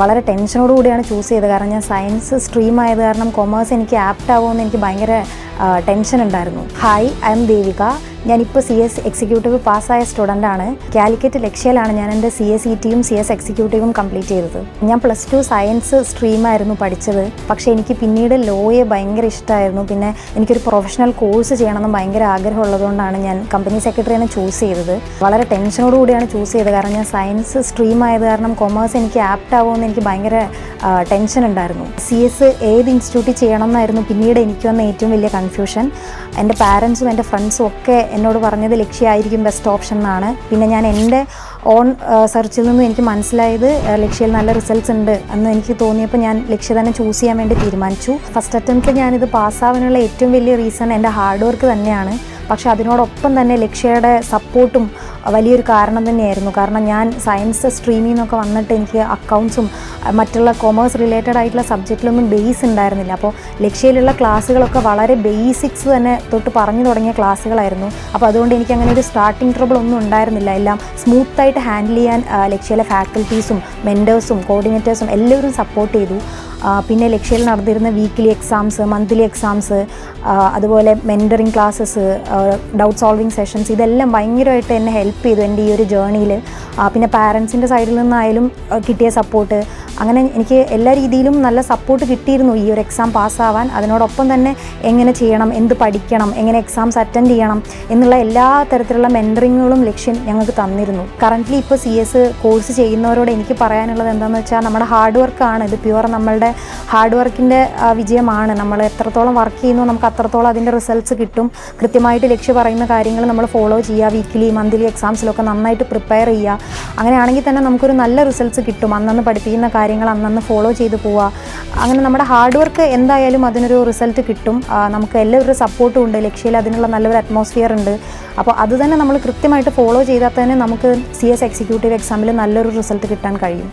വളരെ ടെൻഷനോടുകൂടിയാണ് ചൂസ് ചെയ്തത്. കാരണം ഞാൻ സയൻസ് സ്ട്രീം ആയത് കാരണം കൊമേഴ്സ് എനിക്ക് ആപ്റ്റ് ആവുമെന്ന് എനിക്ക് ഭയങ്കര ടെൻഷൻ ഉണ്ടായിരുന്നു. Hi, I M Devika. ഞാനിപ്പോൾ CS എക്സിക്യൂട്ടീവ് പാസ്സായ സ്റ്റുഡൻ്റാണ്. കാലിക്കറ്റ് ലക്ഷ്യയിലാണ് ഞാൻ എൻ്റെ CSETയും CS എക്സിക്യൂട്ടീവും കംപ്ലീറ്റ് ചെയ്തത്. ഞാൻ +2 സയൻസ് സ്ട്രീമായിരുന്നു പഠിച്ചത്. പക്ഷേ എനിക്ക് പിന്നീട് ലോയെ ഭയങ്കര ഇഷ്ടമായിരുന്നു. പിന്നെ എനിക്കൊരു പ്രൊഫഷണൽ കോഴ്സ് ചെയ്യണമെന്ന് ഭയങ്കര ആഗ്രഹമുള്ളതുകൊണ്ടാണ് ഞാൻ കമ്പനി സെക്രട്ടറിയെ ചൂസ് ചെയ്തത്. വളരെ ടെൻഷനോടുകൂടിയാണ് ചൂസ് ചെയ്തത്. കാരണം ഞാൻ സയൻസ് സ്ട്രീം ആയത് കാരണം കൊമേഴ്സ് എനിക്ക് ആപ്റ്റ് ആവുമെന്ന് എനിക്ക് ഭയങ്കര ടെൻഷൻ ഉണ്ടായിരുന്നു. CS ഏത് ഇൻസ്റ്റിറ്റ്യൂട്ടിൽ ചെയ്യണം എന്നായിരുന്നു പിന്നീട് എനിക്ക് വന്ന ഏറ്റവും വലിയ കൺഫ്യൂഷൻ. എൻ്റെ പാരൻസും എൻ്റെ ഫ്രണ്ട്സും ഒക്കെ എന്നോട് പറഞ്ഞത് ലക്ഷ്യമായിരിക്കും ബെസ്റ്റ് ഓപ്ഷൻ എന്നാണ്. പിന്നെ ഞാൻ എൻ്റെ ഓൺ സെർച്ചിൽ നിന്നും എനിക്ക് മനസ്സിലായത് ലക്ഷ്യയിൽ നല്ല റിസൾട്ട്സ് ഉണ്ട് എന്ന് എനിക്ക് തോന്നിയപ്പോൾ ഞാൻ ലക്ഷ്യ തന്നെ ചൂസ് ചെയ്യാൻ വേണ്ടി തീരുമാനിച്ചു. ഫസ്റ്റ് അറ്റംപ്റ്റിൽ ഞാനിത് പാസ്സാവാനുള്ള ഏറ്റവും വലിയ റീസൺ എൻ്റെ ഹാർഡ് വർക്ക് തന്നെയാണ്. പക്ഷേ അതിനോടൊപ്പം തന്നെ ലക്ഷ്യയുടെ സപ്പോർട്ടും വലിയൊരു കാരണം തന്നെയായിരുന്നു. കാരണം ഞാൻ സയൻസ് സ്ട്രീമിൽ നിന്നൊക്കെ വന്നിട്ട് എനിക്ക് അക്കൗണ്ട്സും മറ്റുള്ള കൊമേഴ്സ് റിലേറ്റഡ് ആയിട്ടുള്ള സബ്ജക്റ്റിലൊന്നും ബേസ് ഉണ്ടായിരുന്നില്ല. അപ്പോൾ ലക്ഷ്യയിലുള്ള ക്ലാസ്സുകളൊക്കെ വളരെ ബേസിക്സ് തന്നെ തൊട്ട് പറഞ്ഞു തുടങ്ങിയ ക്ലാസ്സുകളായിരുന്നു. അപ്പോൾ അതുകൊണ്ട് എനിക്ക് അങ്ങനെ ഒരു സ്റ്റാർട്ടിങ് ട്രബിൾ ഒന്നും ഉണ്ടായിരുന്നില്ല. എല്ലാം സ്മൂത്തായിട്ട് ഹാൻഡിൽ ചെയ്യാൻ ലക്ഷ്യയിലെ ഫാക്കൽറ്റീസും മെൻറ്റേഴ്സും കോർഡിനേറ്റേഴ്സും എല്ലാവരും സപ്പോർട്ട് ചെയ്തു. പിന്നെ ലക്ഷ്യയിൽ നടന്നിരുന്ന വീക്ക്ലി എക്സാംസ്, മന്ത്ലി എക്സാംസ്, അതുപോലെ mentoring classes, doubt solving sessions, ഇതെല്ലാം ഭയങ്കരമായിട്ട് എന്നെ ഹെൽപ്പ് ചെയ്തു എൻ്റെ ഈ ഒരു ജേർണിയിൽ. പിന്നെ പാരൻസിൻ്റെ സൈഡിൽ നിന്നായാലും കിട്ടിയ സപ്പോർട്ട്, അങ്ങനെ എനിക്ക് എല്ലാ രീതിയിലും നല്ല സപ്പോർട്ട് കിട്ടിയിരുന്നു ഈ ഒരു എക്സാം പാസ്സാവാൻ. അതിനോടൊപ്പം തന്നെ എങ്ങനെ ചെയ്യണം, എന്ത് പഠിക്കണം, എങ്ങനെ എക്സാംസ് അറ്റൻഡ് ചെയ്യണം എന്നുള്ള എല്ലാ തരത്തിലുള്ള മെൻറ്ററിങ്ങുകളും ലക്ഷ്യം ഞങ്ങൾക്ക് തന്നിരുന്നു. കറൻ്റ്ലി ഇപ്പോൾ CS കോഴ്സ് ചെയ്യുന്നവരോട് എനിക്ക് പറയാനുള്ളത് എന്താണെന്ന് വെച്ചാൽ നമ്മുടെ ഹാർഡ് വർക്കാണ് ഇത്. പ്യുവർ നമ്മളുടെ ഹാർഡ് വർക്കിൻ്റെ വിജയമാണ്. നമ്മൾ എത്രത്തോളം വർക്ക് ചെയ്യുന്നു നമുക്ക് അത്രത്തോളം അതിൻ്റെ റിസൾട്ട്സ് കിട്ടും. കൃത്യമായിട്ട് ലക്ഷ്യം പറയുന്ന കാര്യങ്ങൾ നമ്മൾ ഫോളോ ചെയ്യുക. വീക്ക്ലി മന്ത്ലി എക്സാംസിലൊക്കെ നന്നായിട്ട് പ്രിപ്പയർ ചെയ്യുക. അങ്ങനെയാണെങ്കിൽ തന്നെ നമുക്കൊരു നല്ല റിസൾട്ട്സ് കിട്ടും. അന്നന്ന് പഠിപ്പിക്കുന്ന കാര്യങ്ങൾ അന്നന്ന് ഫോളോ ചെയ്ത് പോവുക. അങ്ങനെ നമ്മുടെ ഹാർഡ് വർക്ക് എന്തായാലും അതിനൊരു റിസൾട്ട് കിട്ടും. നമുക്ക് എല്ലാവരുടെ സപ്പോർട്ടും ഉണ്ട്. ലക്ഷ്യയിൽ അതിനുള്ള നല്ലൊരു അറ്റ്മോസ്ഫിയർ ഉണ്ട്. അപ്പോൾ അത് തന്നെ നമ്മൾ കൃത്യമായിട്ട് ഫോളോ ചെയ്താൽ തന്നെ നമുക്ക് CS എക്സിക്യൂട്ടീവ് എക്സാമിൽ നല്ലൊരു റിസൾട്ട് കിട്ടാൻ കഴിയും.